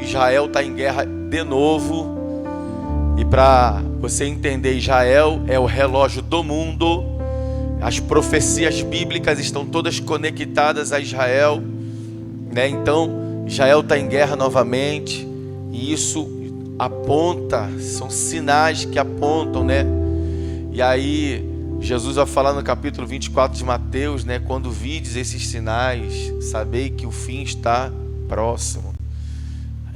Israel está em guerra de novo. E para você entender, Israel é o relógio do mundo. As profecias bíblicas estão todas conectadas a Israel, né? Então Israel está em guerra novamente. E isso aponta, são sinais que apontam, né? E aí Jesus vai falar no capítulo 24 de Mateus, né? Quando vides esses sinais, sabei que o fim está próximo.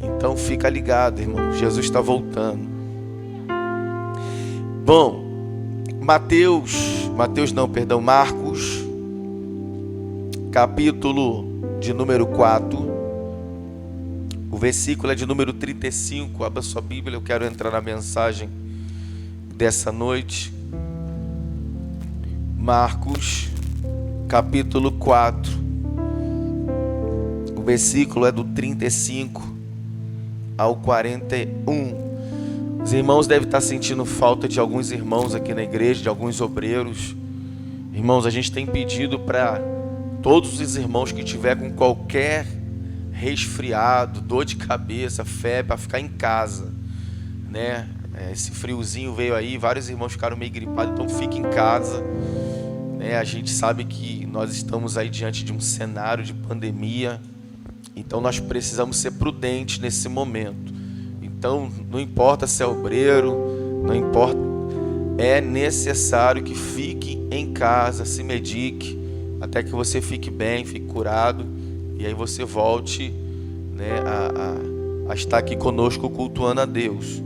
Então fica ligado, irmão, Jesus está voltando. Bom, Marcos, capítulo de número 4, o versículo é de número 35, abra sua Bíblia, eu quero entrar na mensagem dessa noite. Marcos, capítulo 4, o versículo é do 35 ao 41. Os irmãos devem estar sentindo falta de alguns irmãos aqui na igreja, de alguns obreiros. Irmãos, a gente tem pedido para todos os irmãos que tiver com qualquer resfriado, dor de cabeça, febre, para ficar em casa, né? Esse friozinho veio aí, vários irmãos ficaram meio gripados, então fique em casa, né? A gente sabe que nós estamos aí diante de um cenário de pandemia, então nós precisamos ser prudentes nesse momento. Então, não importa se é obreiro, não importa, é necessário que fique em casa, se medique, até que você fique bem, fique curado, e aí você volte, né, a estar aqui conosco cultuando a Deus.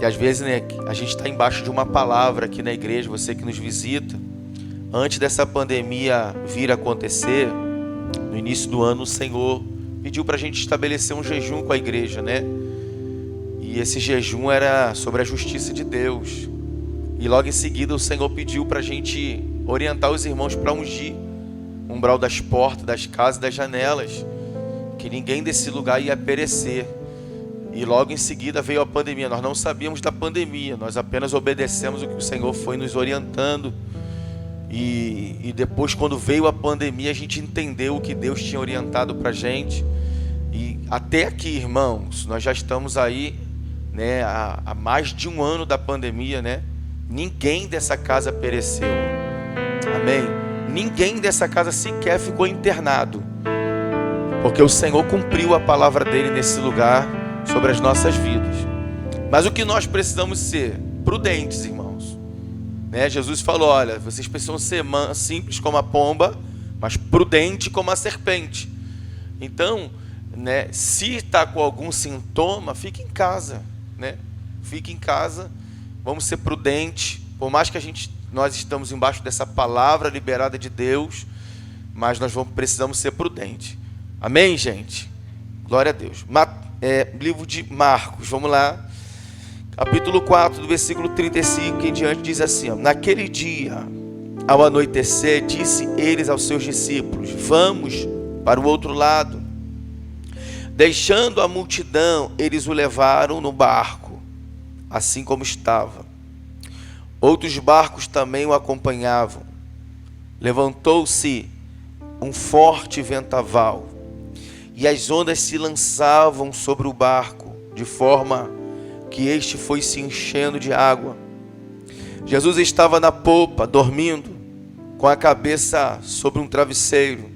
E às vezes, né, a gente está embaixo de uma palavra aqui na igreja, você que nos visita. Antes dessa pandemia vir a acontecer, no início do ano, o Senhor pediu para a gente estabelecer um jejum com a igreja, né? E esse jejum era sobre a justiça de Deus. E logo em seguida o Senhor pediu para a gente orientar os irmãos para ungir o umbral das portas, das casas, das janelas, que ninguém desse lugar ia perecer. E logo em seguida veio a pandemia. Nós não sabíamos da pandemia, nós apenas obedecemos o que o Senhor foi nos orientando. E depois, quando veio a pandemia, a gente entendeu o que Deus tinha orientado para a gente. E até aqui, irmãos, nós já estamos aí, né, há mais de um ano da pandemia, né? Ninguém dessa casa pereceu, amém? Ninguém dessa casa sequer ficou internado, porque o Senhor cumpriu a palavra dele nesse lugar sobre as nossas vidas. Mas o que nós precisamos ser? Prudentes, irmãos, né? Jesus falou, olha, vocês precisam ser simples como a pomba, mas prudente como a serpente. Então, né, se está com algum sintoma, fique em casa, né? Fique em casa, vamos ser prudentes, por mais que nós estamos embaixo dessa palavra liberada de Deus, mas nós precisamos ser prudentes, amém, gente? Glória a Deus. Livro de Marcos, vamos lá, capítulo 4, do versículo 35 em diante, diz assim, ó, naquele dia, ao anoitecer, disse eles aos seus discípulos, vamos para o outro lado. Deixando a multidão, eles o levaram no barco, assim como estava. Outros barcos também o acompanhavam. Levantou-se um forte vendaval, e as ondas se lançavam sobre o barco, de forma que este foi se enchendo de água. Jesus estava na popa, dormindo, com a cabeça sobre um travesseiro.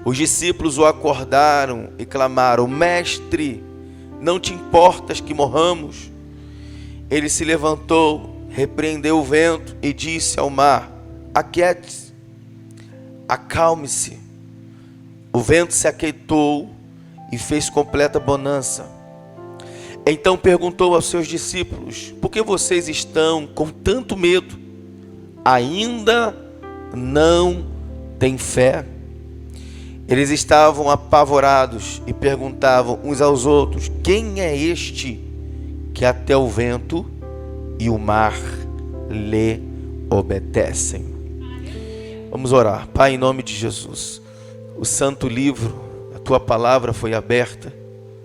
Os discípulos o acordaram e clamaram, mestre, não te importas que morramos? Ele se levantou, repreendeu o vento e disse ao mar, aquiete-se, acalme-se. O vento se aquietou e fez completa bonança. Então perguntou aos seus discípulos, por que vocês estão com tanto medo? Ainda não têm fé? Eles estavam apavorados e perguntavam uns aos outros, quem é este que até o vento e o mar lhe obedecem? Vamos orar. Pai, em nome de Jesus, o santo livro, a tua palavra foi aberta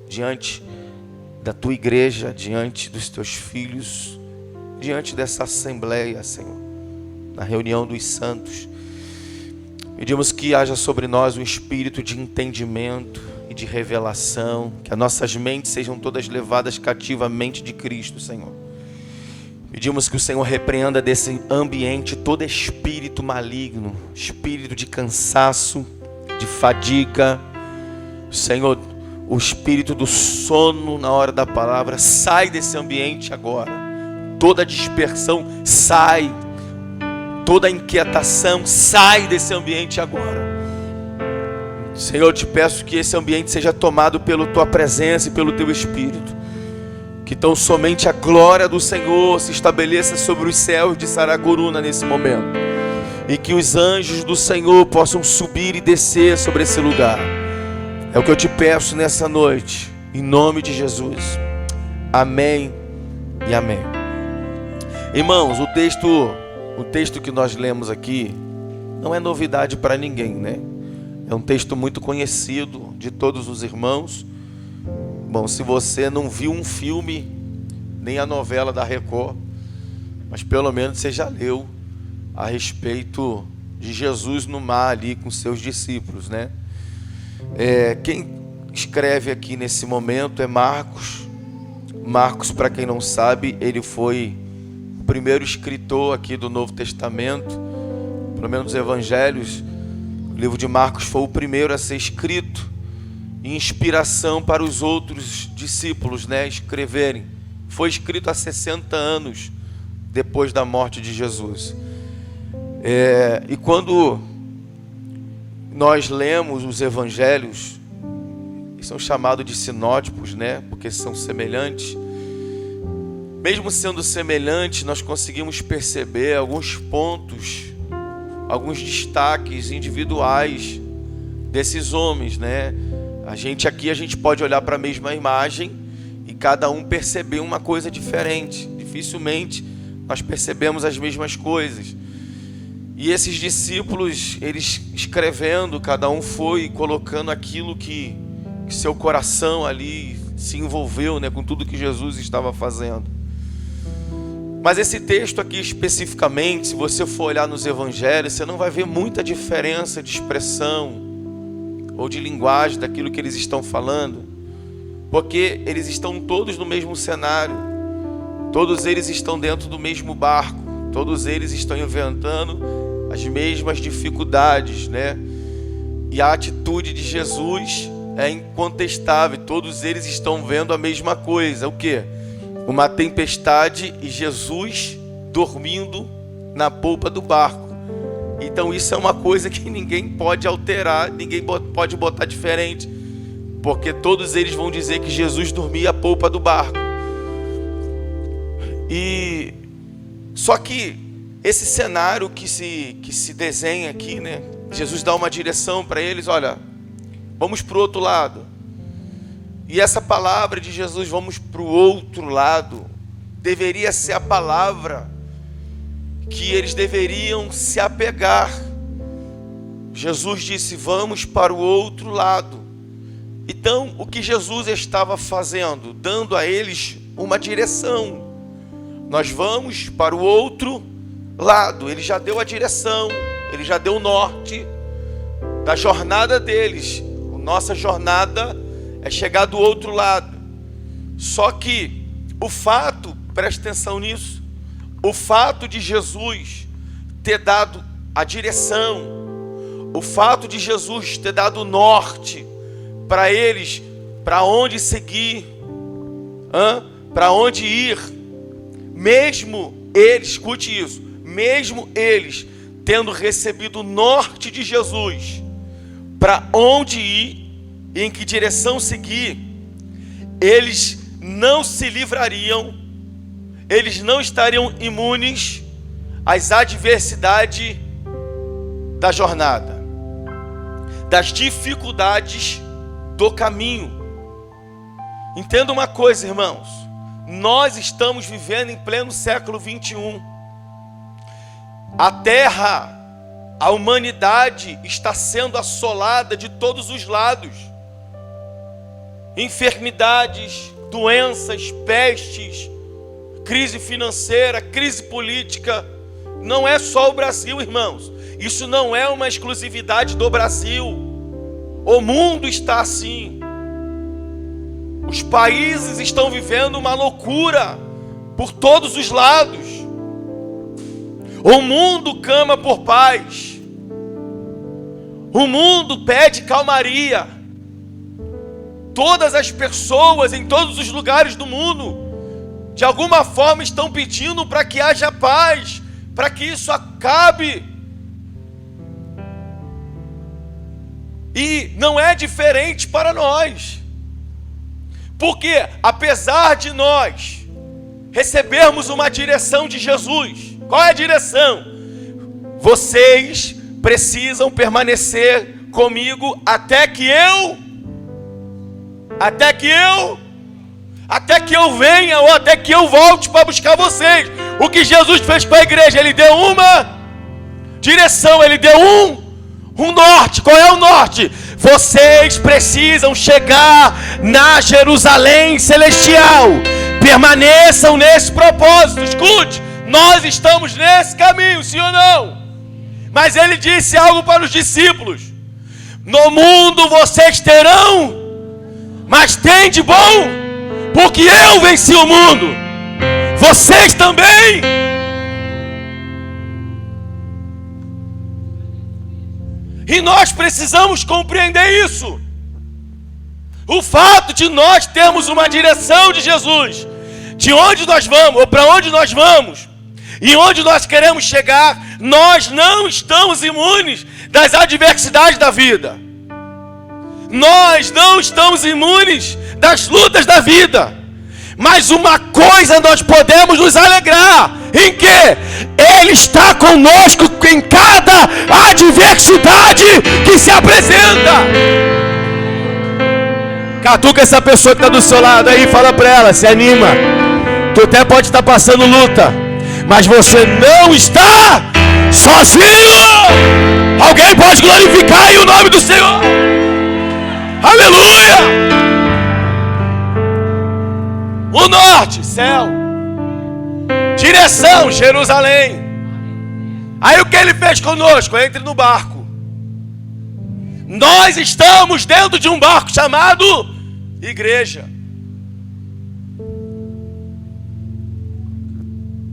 diante da tua igreja, diante dos teus filhos, diante dessa assembleia, Senhor, na reunião dos santos. Pedimos que haja sobre nós um espírito de entendimento, e de revelação, que as nossas mentes sejam todas levadas cativamente de Cristo, Senhor. Pedimos que o Senhor repreenda desse ambiente todo espírito maligno, espírito de cansaço, de fadiga. Senhor, o espírito do sono na hora da palavra, sai desse ambiente agora. Toda dispersão sai, toda inquietação sai desse ambiente agora. Senhor, eu te peço que esse ambiente seja tomado pela tua presença e pelo teu espírito. Que tão somente a glória do Senhor se estabeleça sobre os céus de Saraguruna nesse momento. E que os anjos do Senhor possam subir e descer sobre esse lugar. É o que eu te peço nessa noite, em nome de Jesus. Amém e amém. Irmãos, o texto que nós lemos aqui não é novidade para ninguém, né? É um texto muito conhecido de todos os irmãos. Bom, se você não viu um filme, nem a novela da Record, mas pelo menos você já leu a respeito de Jesus no mar ali com seus discípulos, né? Quem escreve aqui nesse momento é Marcos. Marcos, para quem não sabe, ele foi o primeiro escritor aqui do Novo Testamento, pelo menos dos Evangelhos. O livro de Marcos foi o primeiro a ser escrito, e inspiração para os outros discípulos, né, escreverem. Foi escrito há 60 anos depois da morte de Jesus. E quando nós lemos os evangelhos, são chamados de sinóticos, né, porque são semelhantes. Mesmo sendo semelhantes, nós conseguimos perceber alguns pontos, alguns destaques individuais desses homens, né? A gente pode olhar para a mesma imagem e cada um perceber uma coisa diferente. Dificilmente nós percebemos as mesmas coisas. E esses discípulos, eles escrevendo, cada um foi colocando aquilo que seu coração ali se envolveu, né, com tudo que Jesus estava fazendo. Mas esse texto aqui especificamente, se você for olhar nos evangelhos, você não vai ver muita diferença de expressão ou de linguagem daquilo que eles estão falando, porque eles estão todos no mesmo cenário, todos eles estão dentro do mesmo barco, todos eles estão enfrentando as mesmas dificuldades, né? E a atitude de Jesus é incontestável, todos eles estão vendo a mesma coisa. O quê? Uma tempestade e Jesus dormindo na polpa do barco. Então isso é uma coisa que ninguém pode alterar, ninguém pode botar diferente, porque todos eles vão dizer que Jesus dormia a polpa do barco. E só que esse cenário que se desenha aqui, né? Jesus dá uma direção para eles, olha, vamos para o outro lado. E essa palavra de Jesus, vamos para o outro lado, deveria ser a palavra que eles deveriam se apegar. Jesus disse, vamos para o outro lado. Então, o que Jesus estava fazendo? Dando a eles uma direção. Nós vamos para o outro lado. Ele já deu a direção, ele já deu o norte da jornada deles. A nossa jornada é chegar do outro lado. Só que o fato, preste atenção nisso, o fato de Jesus ter dado a direção, o fato de Jesus ter dado o norte para eles, para onde seguir, para onde ir, mesmo eles, escute isso, mesmo eles tendo recebido o norte de Jesus, para onde ir e em que direção seguir, eles não se livrariam, eles não estariam imunes às adversidades da jornada, das dificuldades do caminho. Entenda uma coisa, irmãos, nós estamos vivendo em pleno século 21. A terra, a humanidade está sendo assolada de todos os lados. Enfermidades, doenças, pestes, crise financeira, crise política. Não é só o Brasil, irmãos. Isso não é uma exclusividade do Brasil. O mundo está assim. Os países estão vivendo uma loucura por todos os lados. O mundo clama por paz. O mundo pede calmaria. Todas as pessoas em todos os lugares do mundo, de alguma forma, estão pedindo para que haja paz, para que isso acabe. E não é diferente para nós. Porque, apesar de nós recebermos uma direção de Jesus, qual é a direção? Vocês precisam permanecer comigo até que eu venha, ou até que eu volte para buscar vocês. O que Jesus fez com a igreja? Ele deu uma direção, ele deu um norte. Qual é o norte? Vocês precisam chegar na Jerusalém celestial. Permaneçam nesse propósito. Escute, nós estamos nesse caminho, sim ou não? Mas ele disse algo para os discípulos: no mundo vocês terão, mas tem de bom, porque eu venci o mundo. Vocês também. E nós precisamos compreender isso. O fato de nós termos uma direção de Jesus, de onde nós vamos, ou para onde nós vamos, e onde nós queremos chegar, nós não estamos imunes das adversidades da vida. Nós não estamos imunes das lutas da vida. Mas uma coisa nós podemos nos alegrar, em que Ele está conosco em cada adversidade que se apresenta. Catuca essa pessoa que está do seu lado aí, fala para ela, se anima. Tu até pode estar passando luta, mas você não está sozinho. Alguém pode glorificar aí o nome do Senhor. Aleluia! O norte, céu. Direção, Jerusalém. Aí o que ele fez conosco? Entre no barco. Nós estamos dentro de um barco chamado igreja.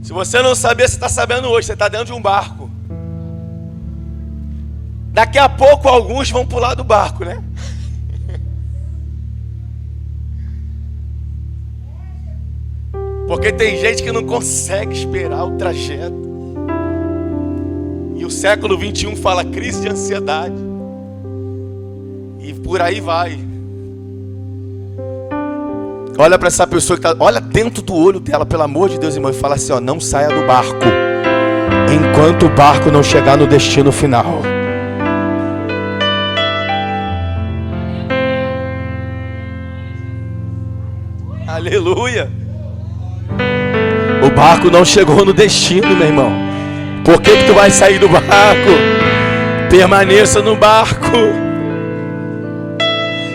Se você não saber, você está sabendo hoje. Você está dentro de um barco. Daqui a pouco alguns vão pular do barco, né? Porque tem gente que não consegue esperar o trajeto. E o século 21 fala crise de ansiedade. E por aí vai. Olha para essa pessoa que está... Olha dentro do olho dela, pelo amor de Deus, irmão, e fala assim, ó, não saia do barco enquanto o barco não chegar no destino final. Aleluia. O barco não chegou no destino, meu irmão. Por que tu vai sair do barco? Permaneça no barco.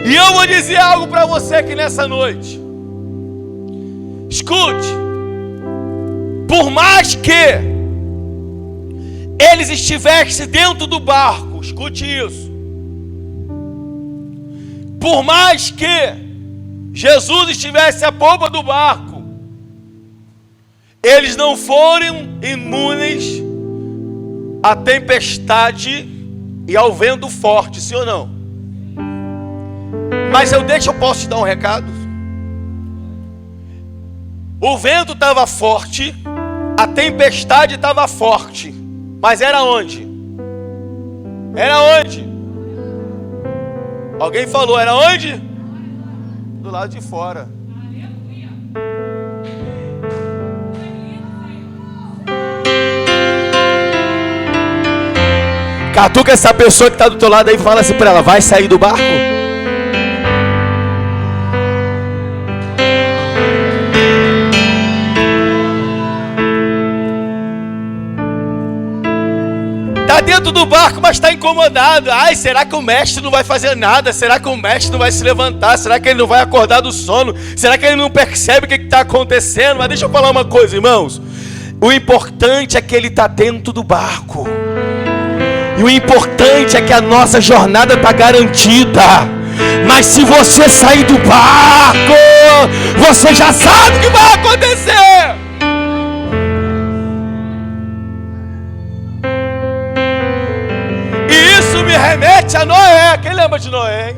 E eu vou dizer algo para você aqui nessa noite. Escute. Por mais que eles estivessem dentro do barco, escute isso. Por mais que Jesus estivesse à popa do barco, eles não foram imunes à tempestade e ao vento forte, sim ou não? Mas eu posso te dar um recado? O vento estava forte, a tempestade estava forte, mas era onde? Era onde? Alguém falou, era onde? Do lado de fora. Catuca essa pessoa que está do teu lado aí e fala assim para ela, vai sair do barco? Está dentro do barco, mas está incomodado. Ai, será que o mestre não vai fazer nada? Será que o mestre não vai se levantar? Será que ele não vai acordar do sono? Será que ele não percebe o que está acontecendo? Mas deixa eu falar uma coisa, irmãos. O importante é que ele está dentro do barco. E o importante é que a nossa jornada está garantida. Mas se você sair do barco, você já sabe o que vai acontecer. E isso me remete a Noé. Quem lembra de Noé, hein?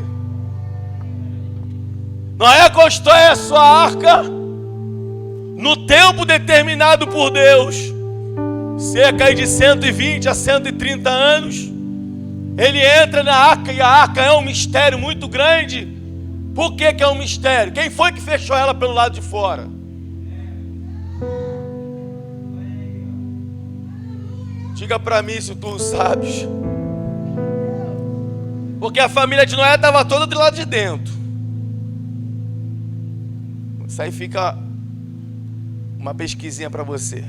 Noé constrói a sua arca no tempo determinado por Deus, cerca de 120 a 130 anos. Ele entra na arca, e a arca é um mistério muito grande. Por que que é um mistério? Quem foi que fechou ela pelo lado de fora? Diga para mim se tu sabes. Porque a família de Noé estava toda do lado de dentro. Isso aí fica uma pesquisinha para você.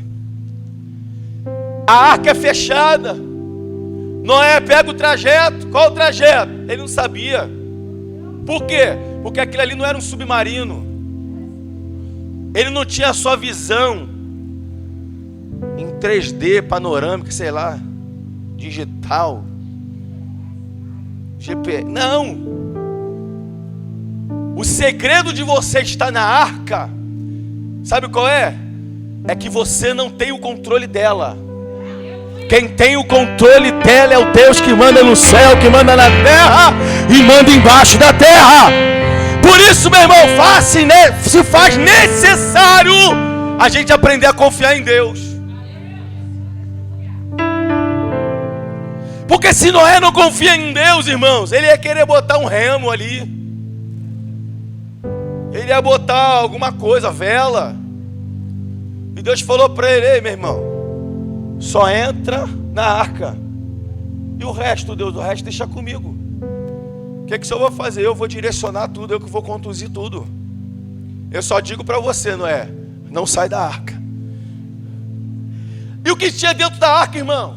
A arca é fechada. Noé pega o trajeto. Qual o trajeto? Ele não sabia. Por quê? Porque aquilo ali não era um submarino. Ele não tinha só visão em 3D, panorâmica, sei lá, digital, GPS. Não. O segredo de você estar na arca, sabe qual é? É que você não tem o controle dela. Quem tem o controle dela é o Deus que manda no céu, que manda na terra e manda embaixo da terra. Por isso, meu irmão, se faz necessário a gente aprender a confiar em Deus. Porque se Noé não confia em Deus, irmãos, ele ia querer botar um remo ali. Ele ia botar alguma coisa, vela. E Deus falou para ele: ei, meu irmão, só entra na arca. E o resto, Deus, o resto deixa comigo. O que é que o Senhor vai fazer? Eu vou direcionar tudo, eu que vou conduzir tudo. Eu só digo para você, Noé, não sai da arca. E o que tinha dentro da arca, irmão?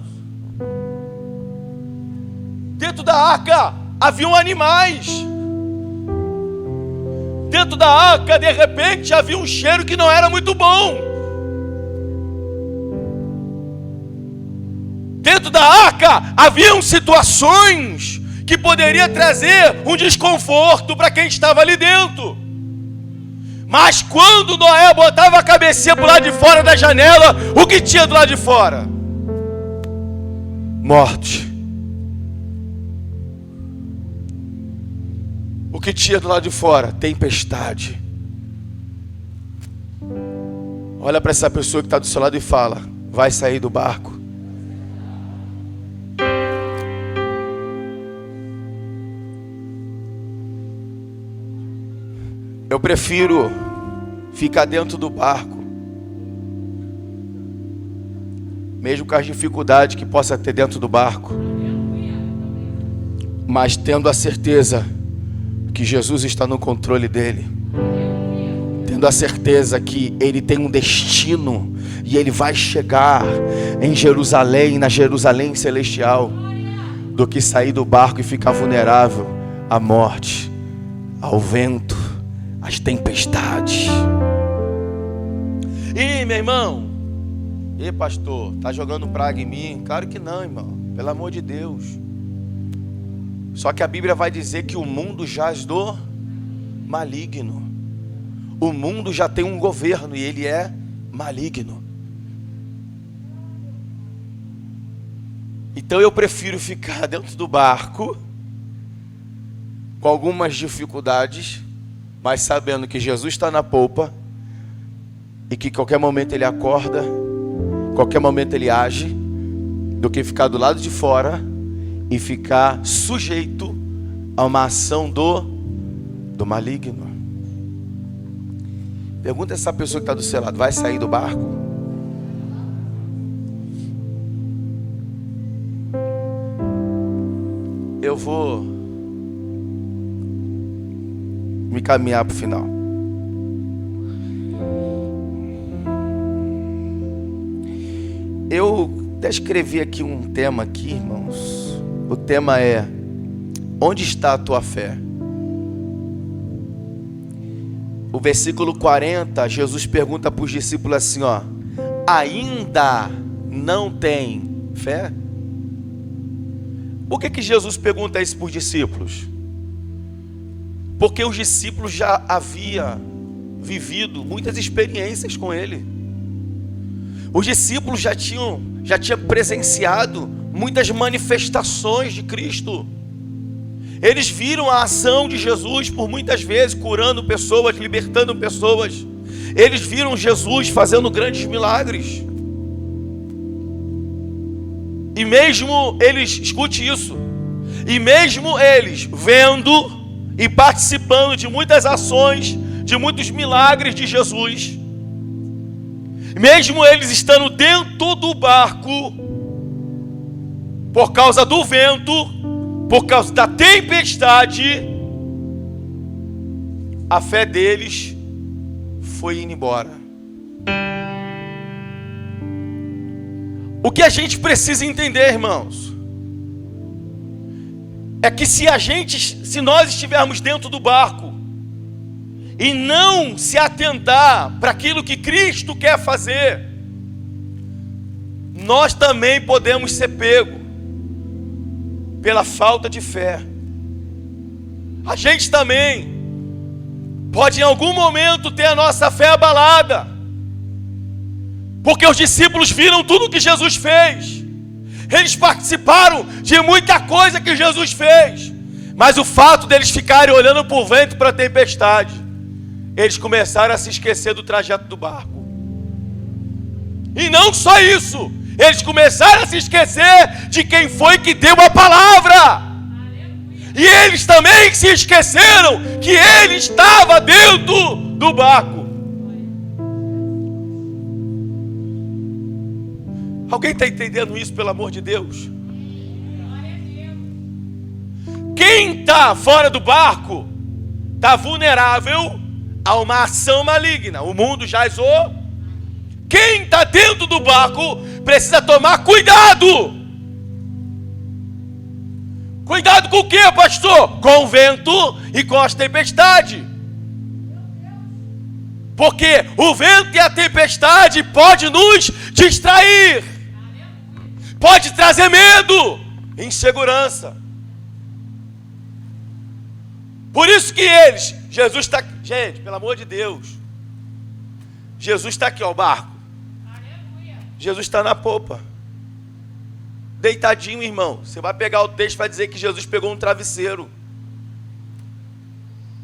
Dentro da arca haviam animais. Dentro da arca, de repente, havia um cheiro que não era muito bom. Dentro da arca haviam situações que poderia trazer um desconforto para quem estava ali dentro. Mas quando Noé botava a cabecinha para o lado de fora da janela, o que tinha do lado de fora? Morte. O que tinha do lado de fora? Tempestade. Olha para essa pessoa que está do seu lado e fala: vai sair do barco. Eu prefiro ficar dentro do barco, mesmo com as dificuldades que possa ter dentro do barco, mas tendo a certeza que Jesus está no controle dele, tendo a certeza que ele tem um destino e ele vai chegar em Jerusalém, na Jerusalém celestial, do que sair do barco e ficar vulnerável à morte, ao vento, às tempestades. Ih, meu irmão, e pastor, tá jogando praga em mim? Claro que não, irmão, pelo amor de Deus. Só que a Bíblia vai dizer que o mundo jaz do maligno. O mundo já tem um governo e ele é maligno. Então eu prefiro ficar dentro do barco com algumas dificuldades, mas sabendo que Jesus está na polpa e que qualquer momento ele acorda, qualquer momento ele age, do que ficar do lado de fora e ficar sujeito a uma ação do maligno. Pergunta essa pessoa que está do seu lado: vai sair do barco? Eu vou me caminhar para o final. Eu até escrevi aqui um tema aqui, irmãos. O tema é: onde está a tua fé? O versículo 40, Jesus pergunta para os discípulos assim, ó: ainda não tem fé? Por que Jesus pergunta isso para os discípulos? Porque os discípulos já havia vivido muitas experiências com Ele. Os discípulos já tinham presenciado muitas manifestações de Cristo. Eles viram a ação de Jesus por muitas vezes, curando pessoas, libertando pessoas. Eles viram Jesus fazendo grandes milagres. E mesmo eles, escute isso, e mesmo eles vendo e participando de muitas ações, de muitos milagres de Jesus, mesmo eles estando dentro do barco, por causa do vento, por causa da tempestade, a fé deles foi indo embora. O que a gente precisa entender, irmãos, é que se nós estivermos dentro do barco e não se atentar para aquilo que Cristo quer fazer, nós também podemos ser pegos pela falta de fé. A gente também pode em algum momento ter a nossa fé abalada, porque os discípulos viram tudo que Jesus fez, eles participaram de muita coisa que Jesus fez, mas o fato deles ficarem olhando para o vento e para a tempestade, eles começaram a se esquecer do trajeto do barco. E não só isso, eles começaram a se esquecer de quem foi que deu a palavra. E eles também se esqueceram que ele estava dentro do barco. Alguém está entendendo isso, pelo amor de Deus? Quem está fora do barco está vulnerável a uma ação maligna. O mundo jaz o... Quem está dentro do barco precisa tomar cuidado. Cuidado com o que, pastor? Com o vento e com as tempestades. Porque o vento e a tempestade pode nos distrair, pode trazer medo, insegurança. Por isso que Jesus está... Gente, pelo amor de Deus, Jesus está aqui, ó, o barco. Jesus está na popa, deitadinho, irmão. Você vai pegar o texto e vai dizer que Jesus pegou um travesseiro.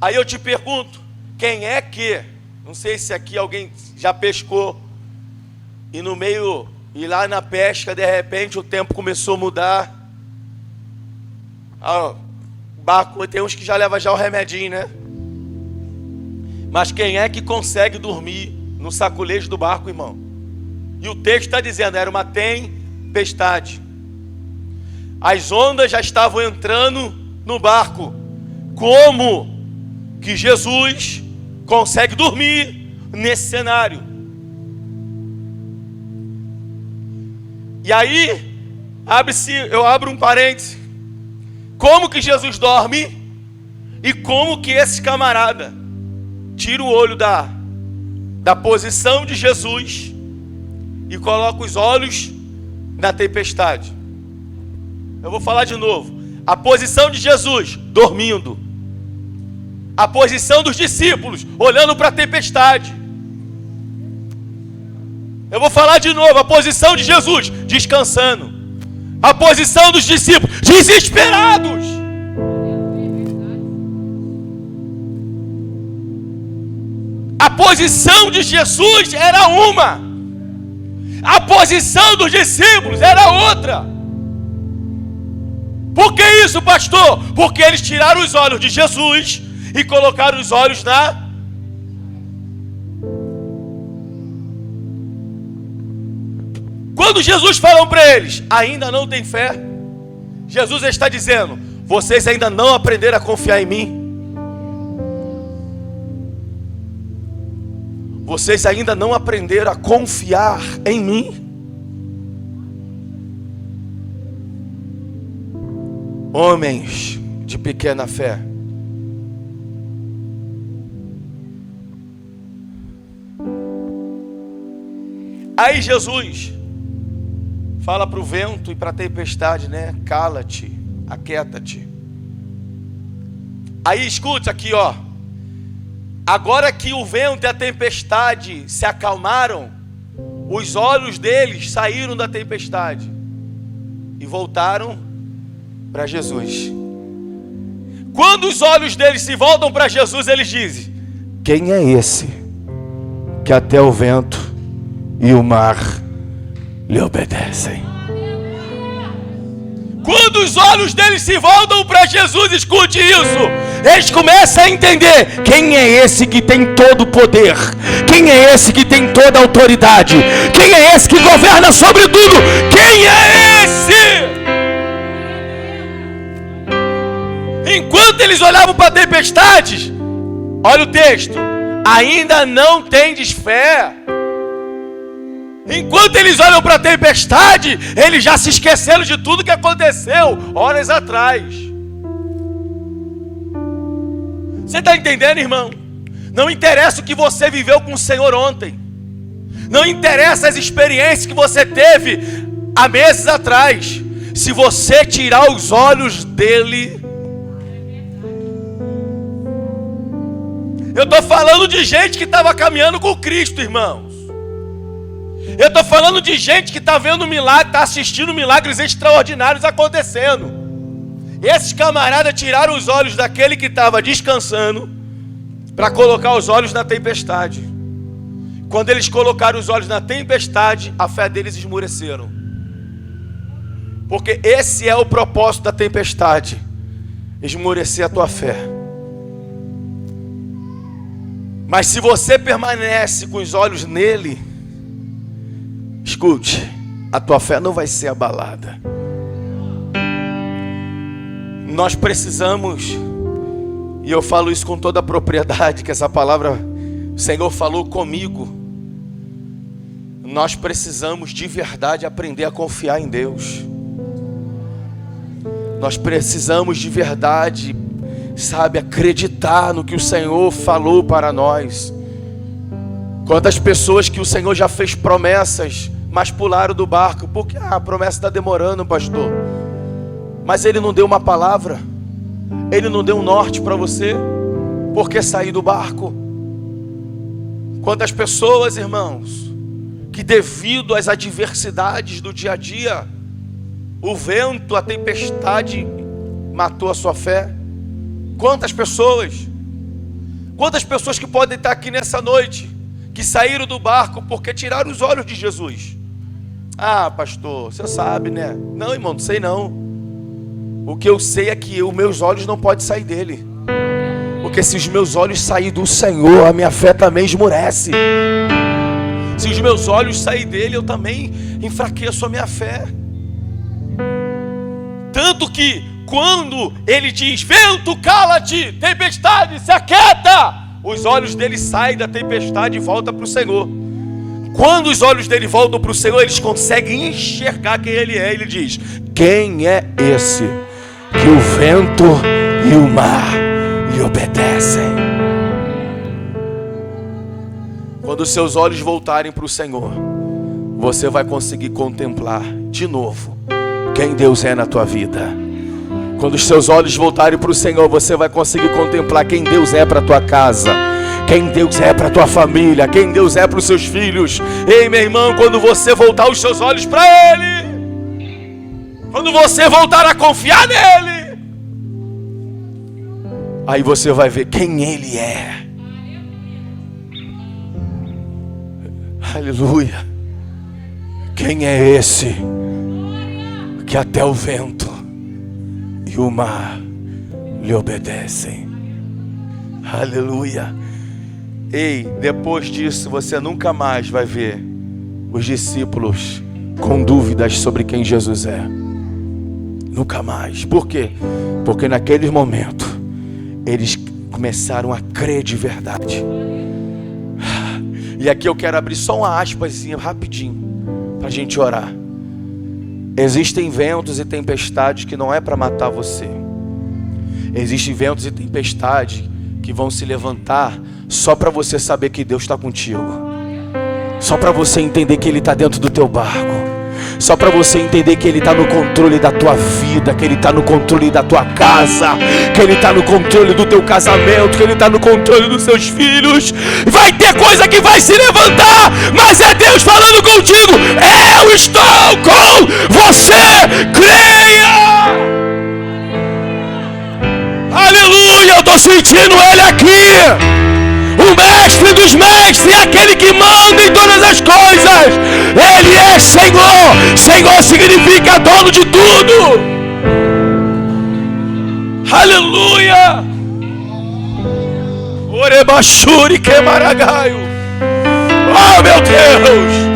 Aí eu te pergunto, quem é que... Não sei se aqui alguém já pescou e no meio, e lá na pesca, de repente o tempo começou a mudar. O barco, tem uns que já levam já o remedinho, né? Mas quem é que consegue dormir no saculejo do barco, irmão? E o texto está dizendo, era uma tempestade. As ondas já estavam entrando no barco. Como que Jesus consegue dormir nesse cenário? E aí, eu abro um parêntese. Como que Jesus dorme e como que esse camarada tira o olho da posição de Jesus e coloca os olhos na tempestade? Eu vou falar de novo. A posição de Jesus, dormindo. A posição dos discípulos, olhando para a tempestade. Eu vou falar de novo. A posição de Jesus, descansando. A posição dos discípulos, desesperados. A posição de Jesus era uma. A posição dos discípulos era outra. Por que isso, pastor? Porque eles tiraram os olhos de Jesus e colocaram os olhos na... Quando Jesus falou para eles, ainda não tem fé, Jesus está dizendo, vocês ainda não aprenderam a confiar em mim. Vocês ainda não aprenderam a confiar em mim. Homens de pequena fé. Aí Jesus fala para o vento e para a tempestade, né? Cala-te, aquieta-te. Aí escute aqui, ó. Agora que o vento e a tempestade se acalmaram, os olhos deles saíram da tempestade e voltaram para Jesus. Quando os olhos deles se voltam para Jesus, eles dizem: quem é esse que até o vento e o mar lhe obedecem? Quando os olhos deles se voltam para Jesus, escute isso, eles começam a entender: quem é esse que tem todo o poder? Quem é esse que tem toda a autoridade? Quem é esse que governa sobre tudo? Quem é esse? Enquanto eles olhavam para a tempestade, olha o texto, ainda não tendes fé. Enquanto eles olham para a tempestade, eles já se esqueceram de tudo que aconteceu horas atrás. Você está entendendo, irmão? Não interessa o que você viveu com o Senhor ontem. Não interessa as experiências que você teve há meses atrás. Se você tirar os olhos dele... Eu estou falando de gente que estava caminhando com Cristo, irmãos. Eu estou falando de gente que está vendo milagre, está assistindo milagres extraordinários acontecendo. Esses camaradas tiraram os olhos daquele que estava descansando para colocar os olhos na tempestade. Quando eles colocaram os olhos na tempestade, a fé deles esmoreceram. Porque esse é o propósito da tempestade: esmorecer a tua fé. Mas se você permanece com os olhos nele, escute, a tua fé não vai ser abalada. Nós precisamos, e eu falo isso com toda a propriedade, que essa palavra o Senhor falou comigo. Nós precisamos de verdade aprender a confiar em Deus. Nós precisamos de verdade, sabe, acreditar no que o Senhor falou para nós. Quantas pessoas que o Senhor já fez promessas, mas pularam do barco, porque a promessa está demorando, pastor. Mas Ele não deu uma palavra, Ele não deu um norte para você, por que sair do barco? Quantas pessoas, irmãos, que devido às adversidades do dia a dia, o vento, a tempestade matou a sua fé? Quantas pessoas que podem estar aqui nessa noite, que saíram do barco porque tiraram os olhos de Jesus? Ah, pastor, você sabe, né? Não, irmão, não sei não. O que eu sei é que os meus olhos não podem sair dele. Porque se os meus olhos saírem do Senhor, a minha fé também esmorece. Se os meus olhos saírem dele, eu também enfraqueço a minha fé. Tanto que quando ele diz: vento, cala-te, tempestade, se aquieta, os olhos dele saem da tempestade e voltam para o Senhor. Quando os olhos dele voltam para o Senhor, eles conseguem enxergar quem ele é. Ele diz: quem é esse que o vento e o mar lhe obedecem? Quando os seus olhos voltarem para o Senhor, você vai conseguir contemplar de novo quem Deus é na tua vida. Quando os seus olhos voltarem para o Senhor, você vai conseguir contemplar quem Deus é para a tua casa, quem Deus é para a tua família, quem Deus é para os seus filhos. Ei, meu irmão, quando você voltar os seus olhos para Ele, quando você voltar a confiar nele, aí você vai ver quem Ele é. Aleluia. Quem é esse que até o vento e o mar lhe obedecem? Aleluia. Ei, depois disso você nunca mais vai ver os discípulos com dúvidas sobre quem Jesus é. Nunca mais. Por quê? Porque naquele momento eles começaram a crer de verdade. E aqui eu quero abrir só uma aspazinha rapidinho para a gente orar. Existem ventos e tempestades que não é para matar você. Existem ventos e tempestades que vão se levantar só para você saber que Deus está contigo. Só para você entender que Ele está dentro do teu barco. só para você entender que Ele está no controle da tua vida, que Ele está no controle da tua casa, que Ele está no controle do teu casamento, que Ele está no controle dos seus filhos. Vai ter coisa que vai se levantar, mas é Deus falando contigo. Eu estou com você, creia. Aleluia, eu estou sentindo Ele aqui. O mestre dos mestres é aquele que manda em todas as coisas. Ele é Senhor. Senhor significa dono de tudo. Aleluia. Orebachuri quemaragaio. Oh, meu Deus.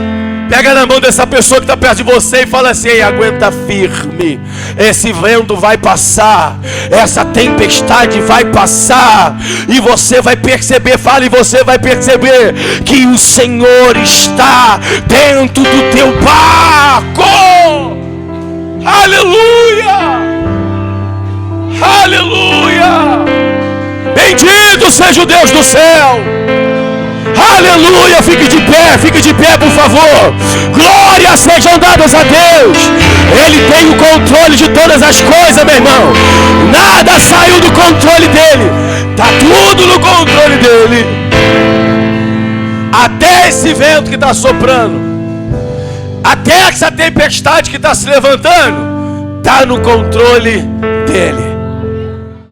Pega na mão dessa pessoa que está perto de você e fala assim: ei, aguenta firme. Esse vento vai passar. Essa tempestade vai passar. E você vai perceber, fala, e você vai perceber que o Senhor está dentro do teu barco. Aleluia. Aleluia. Bendito seja o Deus do céu. Aleluia, fique de pé, por favor. Glórias sejam dadas a Deus. Ele tem o controle de todas as coisas, meu irmão. Nada saiu do controle dele. Está tudo no controle dele. Até esse vento que está soprando, até essa tempestade que está se levantando, está no controle dele.